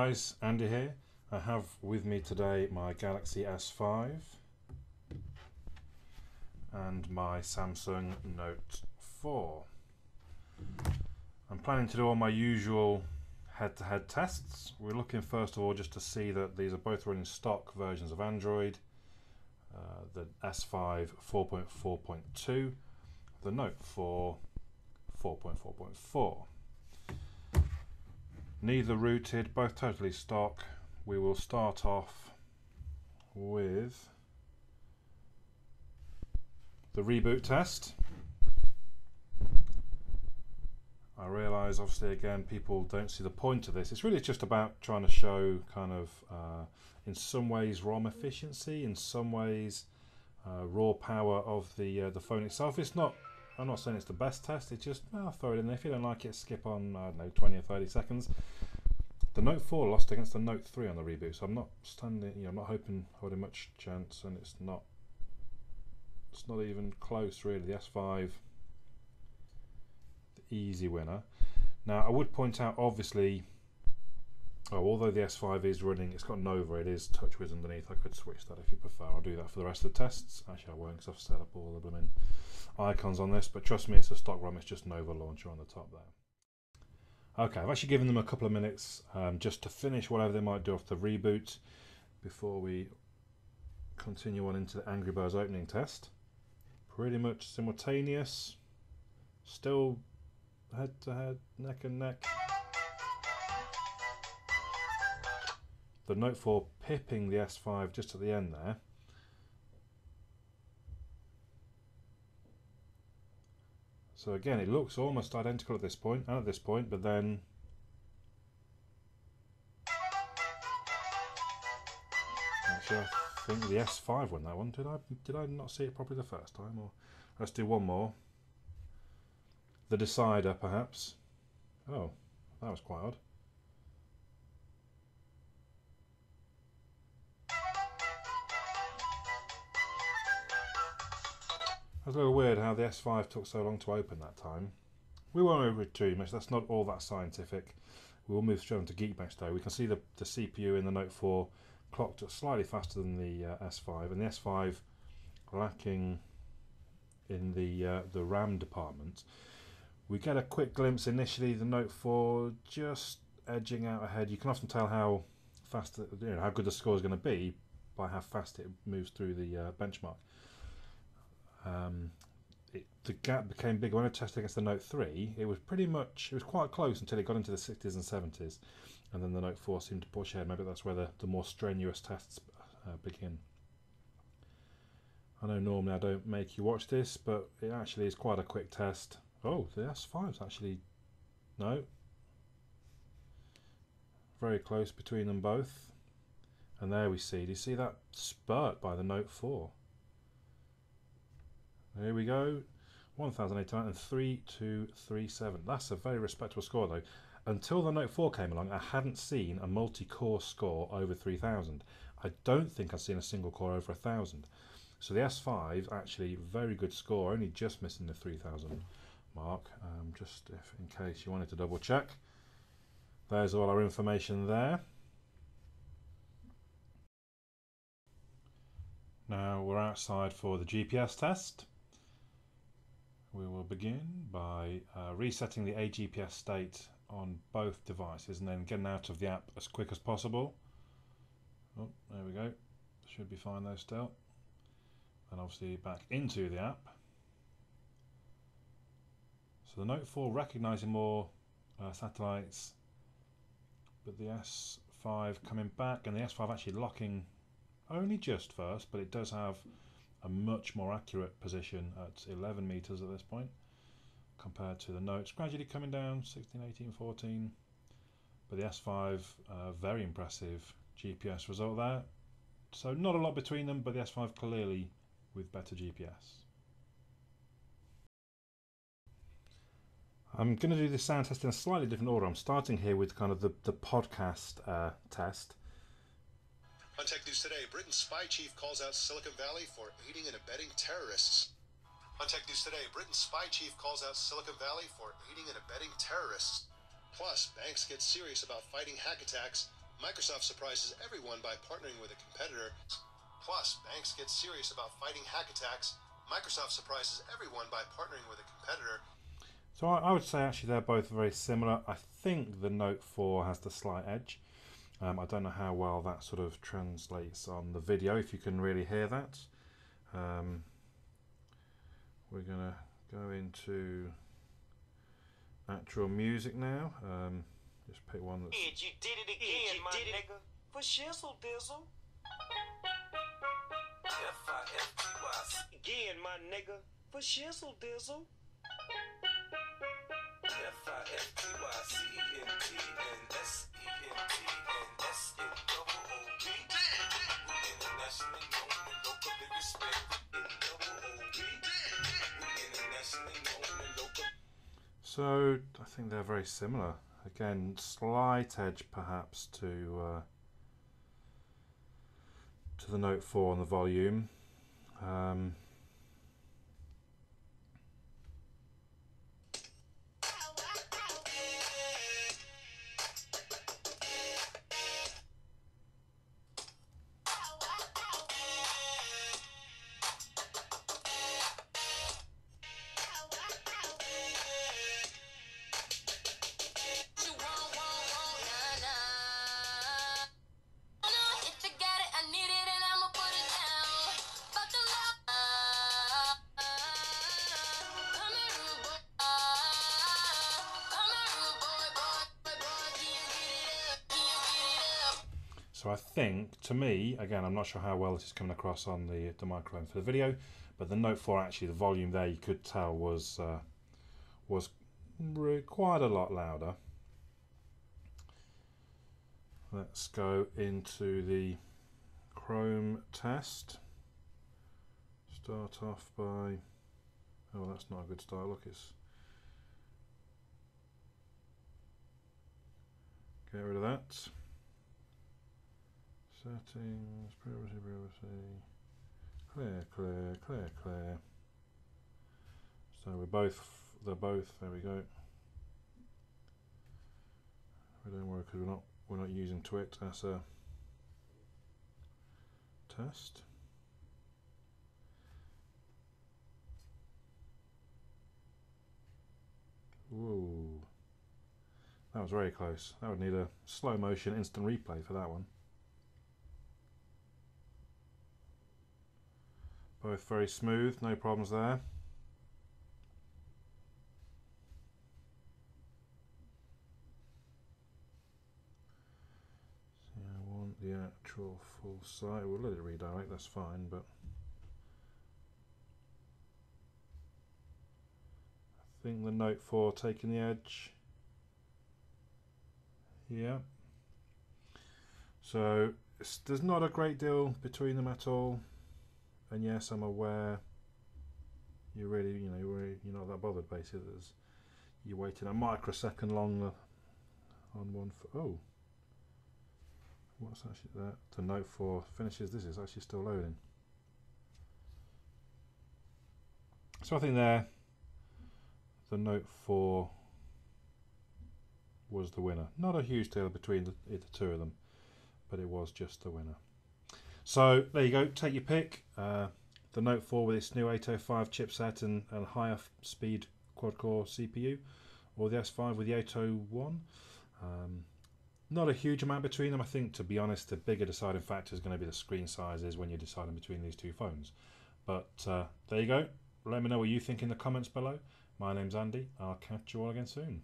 guys, Andy here. I have with me today my Galaxy S5 and my Samsung Note 4. I'm planning to do all my usual head-to-head tests. We're looking first of all just to see that these are both running stock versions of Android. The S5 4.4.2, the Note 4 4.4.4. Neither rooted, both totally stock. We will start off with the reboot test. I realise obviously again people don't see the point of this. It's really just about trying to show kind of in some ways ROM efficiency, in some ways raw power of the phone itself. It's not, I'm not saying it's the best test, it's just, I'll throw it in there. If you don't like it, skip on, I don't know, 20 or 30 seconds. The Note 4 lost against the Note 3 on the reboot, so I'm not standing, I'm not holding much chance, and it's not even close really. The S5, the easy winner. Now I would point out, obviously, although the S5 is running, it's got Nova, it is TouchWiz underneath. I could switch that if you prefer. I'll do that for the rest of the tests. Actually I won't, because I've set up all the blooming icons on this, but trust me, it's a stock ROM, it's just Nova launcher on the top there. Okay, I've actually given them a couple of minutes just to finish whatever they might do off the reboot before we continue on into the Angry Birds opening test. Pretty much simultaneous, still head to head, neck and neck. The Note 4 pipping the S5 just at the end there. So again, it looks almost identical at this point, but then actually I think the S5 won that one. Did I not see it properly the first time? Or let's do one more. The decider, perhaps. Oh, that was quite odd. It was a little weird how the S5 took so long to open that time. We won't over it too much, that's not all that scientific. We will move straight on to Geekbench though. We can see the CPU in the Note 4 clocked slightly faster than the S5, and the S5 lacking in the RAM department. We get a quick glimpse initially, the Note 4 just edging out ahead. You can often tell how fast, how good the score is going to be by how fast it moves through the benchmark. The gap became bigger when I tested against the Note 3. It was quite close until it got into the 60s and 70s, and then the Note 4 seemed to push ahead. Maybe that's where the more strenuous tests begin. I know normally I don't make you watch this, but it actually is quite a quick test. Oh, the S5's actually, no, very close between them both. And there we see, do you see that spurt by the Note 4? Here we go, 1,803,237. That's a very respectable score though. Until the Note 4 came along, I hadn't seen a multi-core score over 3,000. I don't think I've seen a single core over 1,000. So the S5 actually very good score, only just missing the 3,000 mark. Just if in case you wanted to double check. There's all our information there. Now we're outside for the GPS test. We will begin by resetting the AGPS state on both devices and then getting out of the app as quick as possible. Oh, there we go. Should be fine though still. And obviously back into the app. So the Note 4 recognising more satellites, but the S5 coming back, and the S5 actually locking only just first, but it does have a much more accurate position at 11 meters at this point compared to the Notes. Gradually coming down, 16, 18, 14, but the S5 very impressive GPS result there. So not a lot between them, but the S5 clearly with better GPS. I'm going to do the sound test in a slightly different order. I'm starting here with kind of the podcast test. On Tech News Today, Britain's spy chief calls out Silicon Valley for aiding and abetting terrorists. On Tech News Today, Britain's spy chief calls out Silicon Valley for aiding and abetting terrorists. Plus, banks get serious about fighting hack attacks Microsoft surprises everyone by partnering with a competitor. Plus, banks get serious about fighting hack attacks. Microsoft surprises everyone by partnering with a competitor. So I would say actually they're both very similar. I think the Note 4 has the slight edge. I don't know how well that sort of translates on the video, if you can really hear that. We're going to go into actual music now. Just pick one that's... You did it again, my nigga. For shizzle dizzle. F-I-F-T-Y-C. Again, my nigga. For shizzle dizzle. F-I-F-T-Y-C-E-N-T-N-S-E-N-T-N-S-N-O-O-B. Internationally known and locally respected. N-O-O-B. Internationally known and locally. So I think they're very similar. Again, slight edge perhaps to the Note 4 on the volume. So I think, to me, again, I'm not sure how well this is coming across on the microphone for the video, but the Note 4 actually, the volume there you could tell was quite a lot louder. Let's go into the Chrome test. Start off by, oh, that's not a good start. Look, it's, get rid of that. Settings, privacy, clear. So they're both, there we go. We don't worry because we're not using Twit as a test. Whoa, that was very close. That would need a slow motion instant replay for that one. Both very smooth, no problems there. See, I want the actual full site. We'll let it redirect, that's fine, but I think the Note 4 taking the edge. Yeah. So there's not a great deal between them at all. And yes, I'm aware you're not that bothered. Basically, you're waiting a microsecond longer on one. Oh, what's actually that? The Note 4 finishes. This is actually still loading. So I think the Note 4 was the winner. Not a huge deal between the two of them, but it was just the winner. So there you go, take your pick. The Note 4 with its new 805 chipset and higher speed quad-core CPU, or the S5 with the 801. Not a huge amount between them. I think, to be honest, the bigger deciding factor is going to be the screen sizes when you're deciding between these two phones. But there you go. Let me know what you think in the comments below. My name's Andy. I'll catch you all again soon.